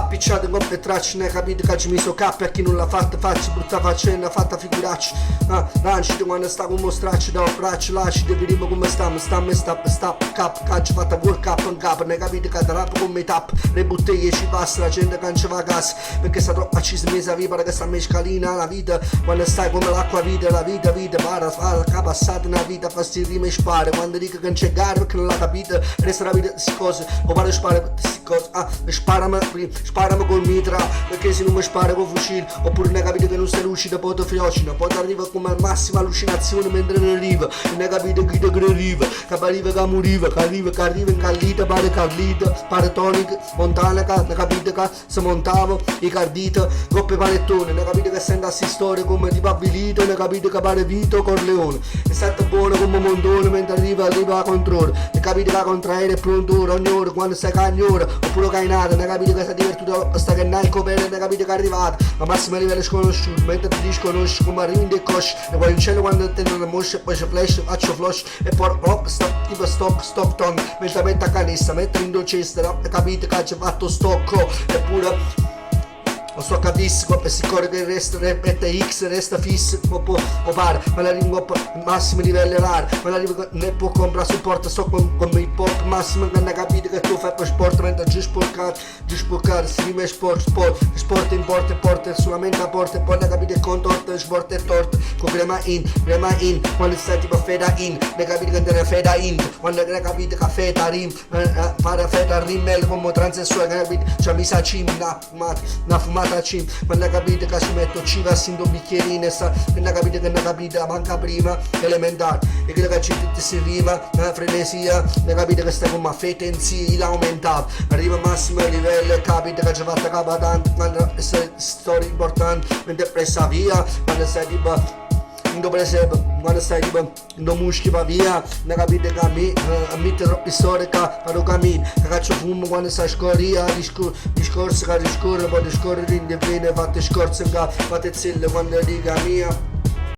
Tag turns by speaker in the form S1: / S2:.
S1: appicciato in coppe tracce, ne capite che ci mi so cappi a chi non l'ha fatta, facci brutta faccenda, fatta figuracci. Lanciti quando sta con mostracci da braccio, lasci, vediamo come stiamo, stop, cap, caccia fatta work up in capo, ne capite che trappo come tap, le bottiglie ci passa, la gente che non ci va a casa, perché sta troppo accisa mesa viva, che sta mescalina la vita, quando stai come l'acqua vita, la vita, para, fa passata una vita, fa sti rime e spare, quando dico che non c'è gara perché non l'ha capita, resta la vita di cose, o vado a sparare per queste cose, sparami col mitra, perché se non mi spara con fucile, oppure ne capite che non stai lucido, poi ti fiocina, poi ti arriva come al massima allucinazione mentre ne arriva, ne capite che ti arriva, che arriva che moriva, che arriva in Callita, pare Carlita, pare Tonic, Montana, ne capite che si montava, i cardita, coppe panettone, ne capite che sente assi storie come di Pabilito, ne capite che pare Vito Corleone, e sette buono come Mondone mentre arriva a controllo, ne capite che contraere è pronto ora, ogni ora, quando stai cagnora, oppure che hai nata, ne capite che sei divertito, sta che nai copere, ne capite che è arrivato, a massimo livello sconosciuto, mentre ti disconosci come arrivi in dei cosci, e poi in cielo quando te non mosce, poi c'è flash, faccio flash, e poi tipo stop tongue, mentre mette a canissa, mentre in docesta, ne capite che c'è fatto stocco, eppure lo so capisco, e si corre che resta, repete X, resta fisso, o pare, ma la arrivo a massimi livelli rari, ma la arrivo ne può comprare supporto, sto con il pop, massimo che ne capite che tu fai per sport, mentre giù sporcare, si rime sport, importa, solamente a porte, poi ne capite con torte, sport e torte, con crema in, quando stai tipo feda in, ne capite che te ne feda in, quando ne capite che feta rim, fare feta rimel come transessuale, ne capite, c'è mi sa cim, una fumata cim, quando capite che ci metto civa in due bicchierini, quando capite che ne capite manca prima elementare, e che ci si rima, frenesia, ne capite che stai come feta in sì, l'aumentato, arriva al massimo livello e capite che ci fatta capa tanto, quando è storia importante, mentre presa via, quando stai tipo in presepe, quando stai tipo in muschi va via, ne capite che a me troppi storie che vado cammino, che caccio fumo quando stai scorria, discorso che riscorre, poi discorrere in divine, fate scorse che fate zille quando dica mia.